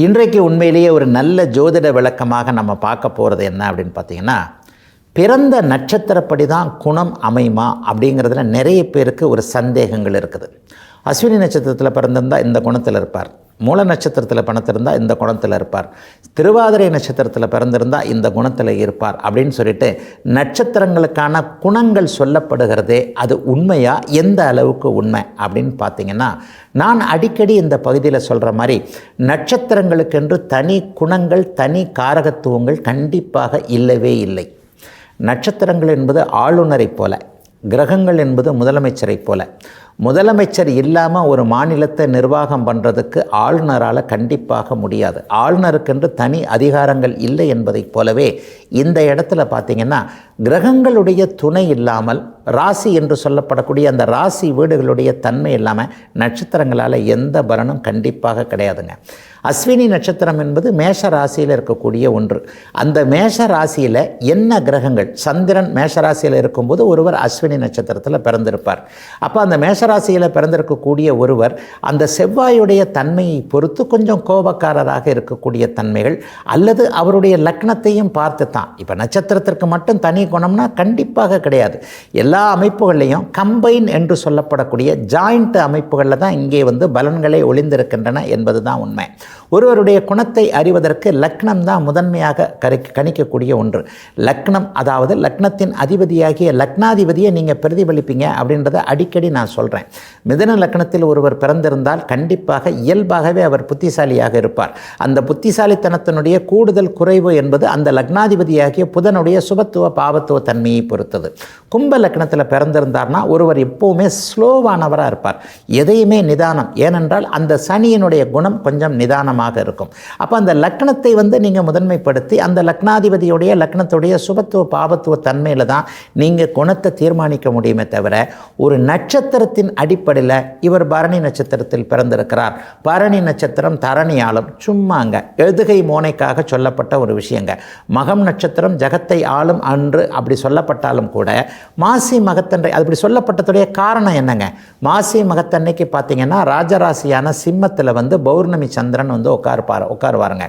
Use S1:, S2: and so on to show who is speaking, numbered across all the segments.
S1: இன்றைக்கு உண்மையிலேயே ஒரு நல்ல ஜோதிட விளக்கமாக நம்ம பார்க்க போகிறது என்ன அப்படின்னு பார்த்தீங்கன்னா, பிறந்த நட்சத்திரப்படி தான் குணம் அமையுமா அப்படிங்கிறதுல நிறைய பேருக்கு ஒரு சந்தேகங்கள் இருக்குது. அஸ்வினி நட்சத்திரத்தில் பிறந்திருந்தால் இந்த குணத்தில் இருப்பார், மூல நட்சத்திரத்தில் பிறந்திருந்தால் இந்த குணத்தில் இருப்பார், திருவாதிரை நட்சத்திரத்தில் பிறந்திருந்தால் இந்த குணத்தில் இருப்பார் அப்படின்னு சொல்லிட்டு நட்சத்திரங்களுக்கான குணங்கள் சொல்லப்படுகிறதே அது உண்மையா, எந்த அளவுக்கு உண்மை அப்படின்னு பார்த்தீங்கன்னா, நான் அடிக்கடி இந்த பகுதியில் சொல்கிற மாதிரி நட்சத்திரங்களுக்கென்று தனி குணங்கள் தனி காரகத்துவங்கள் கண்டிப்பாக இல்லவே இல்லை. நட்சத்திரங்கள் என்பது ஆளுநரைப் போல, கிரகங்கள் என்பது முதலமைச்சரைப் போல. முதலமைச்சர் இல்லாமல் ஒரு மாநிலத்தை நிர்வாகம் பண்ணுறதுக்கு ஆளுநரால் கண்டிப்பாக முடியாது. ஆளுநருக்கென்று தனி அதிகாரங்கள் இல்லை என்பதைப் போலவே இந்த இடத்துல பார்த்திங்கன்னா, கிரகங்களுடைய துணை இல்லாமல் ராசி என்று சொல்லப்படக்கூடிய அந்த ராசி வீடுகளுடைய தன்மை இல்லாமல் நட்சத்திரங்களால் எந்த பலனும் கண்டிப்பாக கிடையாதுங்க. அஸ்வினி நட்சத்திரம் என்பது மேஷ ராசியில் இருக்கக்கூடிய ஒன்று. அந்த மேஷ ராசியில் என்ன கிரகங்கள், சந்திரன் மேஷ ராசியில் இருக்கும்போது ஒருவர் அஸ்வினி நட்சத்திரத்தில் பிறந்திருப்பார். அப்போ அந்த மேஷராசியில் பிறந்திருக்கக்கூடிய ஒருவர் அந்த செவ்வாயுடைய தன்மையை பொறுத்து கொஞ்சம் கோபக்காரராக இருக்கக்கூடிய தன்மைகள், அல்லது அவருடைய லக்னத்தையும் பார்த்து தான். இப்போ நட்சத்திரத்திற்கு மட்டும் தனி குணம்னா கண்டிப்பாக கிடையாது. எல்லா அமைப்புகள்லையும் கம்பைன் என்று சொல்லப்படக்கூடிய ஜாயிண்ட் அமைப்புகளில் தான் இங்கே பலன்களை ஒளிந்திருக்கின்றன என்பது தான் உண்மை. ஒருவருடைய குணத்தை அறிவதற்கு லக்னம் தான் முதன்மையாக கணிக்கக்கூடிய ஒன்று. லக்னம், அதாவது லக்னத்தின் அதிபதியாகிய லக்னாதிபதியை நீங்கள் பிரதிபலிப்பீங்க அப்படின்றத அடிக்கடி நான் சொல்கிறேன். மிதுன லக்னத்தில் ஒருவர் பிறந்திருந்தால் கண்டிப்பாக இயல்பாகவே அவர் புத்திசாலியாக இருப்பார். அந்த புத்திசாலித்தனத்தினுடைய கூடுதல் குறைவு என்பது அந்த லக்னாதிபதியாகிய புதனுடைய சுபத்துவ பாவத்துவ தன்மையை பொறுத்தது. கும்ப லக்னத்தில் பிறந்திருந்தார்னா ஒருவர் எப்போவுமே ஸ்லோவானவராக இருப்பார், எதையுமே நிதானம். ஏனென்றால் அந்த சனியினுடைய குணம் கொஞ்சம் நிதானமாக இருக்கும். அப்போ அந்த லக்னத்தை நீங்கள் முதன்மைப்படுத்தி அந்த லக்னாதிபதியுடைய லக்னத்துடைய சுபத்துவ பாவத்துவ தன்மையில் தான் நீங்கள் குணத்தை தீர்மானிக்க முடியுமே தவிர, ஒரு நட்சத்திரத்தின் அடிப்படையில் இவர் பரணி நட்சத்திரத்தில் பிறந்திருக்கிறார், பரணி நட்சத்திரம் தரணியாலும் சும்மாங்க எழுதுகை மோனைக்காக சொல்லப்பட்ட ஒரு விஷயங்க. மகம் நட்சத்திரம் ஜகத்தை ஆளும் அன்று அப்படி சொல்லப்பட்டாலும் கூட மாசி மகத்தன்றை அப்படி சொல்லப்பட்டதுடைய காரணம் என்னங்க? மாசி மகத்தன்னைக்கு பார்த்தீங்கன்னா ராஜராசியான சிம்மத்தில் பௌர்ணமி சந்திரன் உட்காருவாருங்க.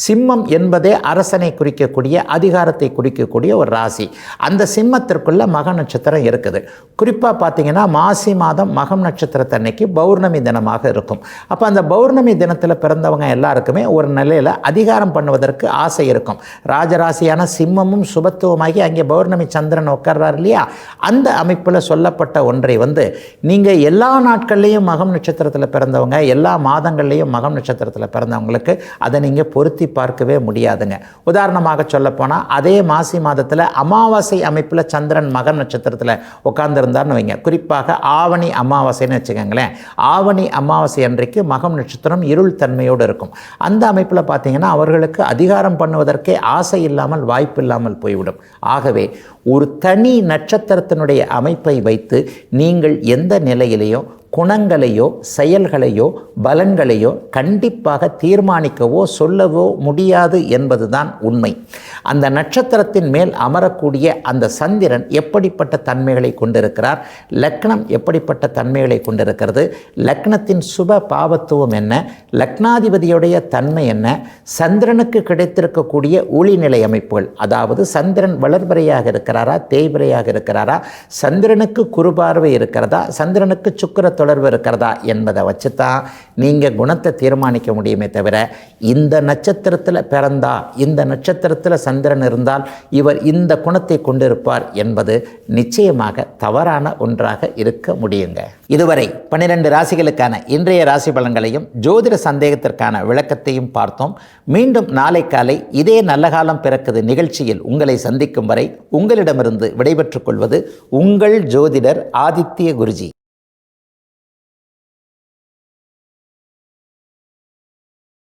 S1: சிம்மம் என்பதே அரசனை குறிக்கக்கூடிய அதிகாரத்தை குறிக்கக்கூடிய ஒரு ராசி. அந்த சிம்மத்திற்குள்ள மக நட்சத்திரம் இருக்குது. குறிப்பாக பார்த்தீங்கன்னா மாசி மாதம் மகம் நட்சத்திரத்தன்னைக்கு பௌர்ணமி தினமாக இருக்கும். அப்போ அந்த பௌர்ணமி தினத்தில் பிறந்தவங்க எல்லாருக்குமே ஒரு நிலையில் அதிகாரம் பண்ணுவதற்கு ஆசை இருக்கும். ராஜராசியான சிம்மமும் சுபத்துவமாகி அங்கே பௌர்ணமி சந்திரன் உட்கார்றார் இல்லையா, அந்த அமைப்பில் சொல்லப்பட்ட ஒன்றை நீங்கள் எல்லா நாட்கள்லையும் மகம் நட்சத்திரத்தில் பிறந்தவங்க, எல்லா மாதங்கள்லையும் மகம் நட்சத்திரத்தில் பிறந்தவங்களுக்கு அதை நீங்கள் பொருத்தி பார்க்கவே முடியாதுங்க. உதாரணமாக சொல்லப்போனால் அதே மாசி மாதத்தில் அமாவாசை அமைப்பில் சந்திரன் மகம் நட்சத்திரத்தில் உட்கார்ந்துருந்தார்னு வைங்க. குறிப்பாக ஆவணி அமாவாசைன்னு வச்சுக்கோங்களேன். ஆவணி அமாவாசை அன்றைக்கு மகம் நட்சத்திரம் இருள் தன்மையோடு இருக்கும். அந்த அமைப்பில் பார்த்தீங்கன்னா அவர்களுக்கு அதிகாரம் பண்ணுவதற்கே ஆசை இல்லாமல் வாய்ப்பு இல்லாமல் போய்விடும். ஆகவே ஒரு தனி நட்சத்திரத்தினுடைய அமைப்பை வைத்து நீங்கள் எந்த நிலையிலேயோ குணங்களையோ செயல்களையோ பலன்களையோ கண்டிப்பாக தீர்மானிக்கவோ சொல்லவோ முடியாது என்பதுதான் உண்மை. அந்த நட்சத்திரத்தின் மேல் அமரக்கூடிய அந்த சந்திரன் எப்படிப்பட்ட தன்மைகளை கொண்டிருக்கிறார், லக்னம் எப்படிப்பட்ட தன்மைகளை கொண்டிருக்கிறது, லக்னத்தின் சுப பாவத்துவம் என்ன, லக்னாதிபதியுடைய தன்மை என்ன, சந்திரனுக்கு கிடைத்திருக்கக்கூடிய ஒளிநிலை அமைப்புகள், அதாவது சந்திரன் வளர்பிறையாக இருக்கிறாரா தேய்பிறையாக இருக்கிறாரா, சந்திரனுக்கு குறுபார்வை இருக்கிறதா, சந்திரனுக்கு சுக்கிர தொடர்பு இருக்கிறதா என்பதை வச்சு தான் நீங்கள் குணத்தை தீர்மானிக்க முடியுமே தவிர, இந்த நட்சத்திரத்தில் பிறந்தா இந்த நட்சத்திரத்தில் சந்திரன் இருந்தால் இவர் இந்த குணத்தை கொண்டிருப்பார் என்பது நிச்சயமாக தவறான ஒன்றாக இருக்க முடியுங்க. இதுவரை 12 ராசிகளுக்கான இன்றைய ராசி பலன்களையும் ஜோதிட சந்தேகத்திற்கான விளக்கத்தையும் பார்த்தோம். மீண்டும் நாளை காலை இதே நல்ல காலம் பிறக்குது நிகழ்ச்சியில் உங்களை சந்திக்கும் வரை உங்களிடமிருந்து விடைபெற்றுக் கொள்வது உங்கள் ஜோதிடர் ஆதித்ய குருஜி.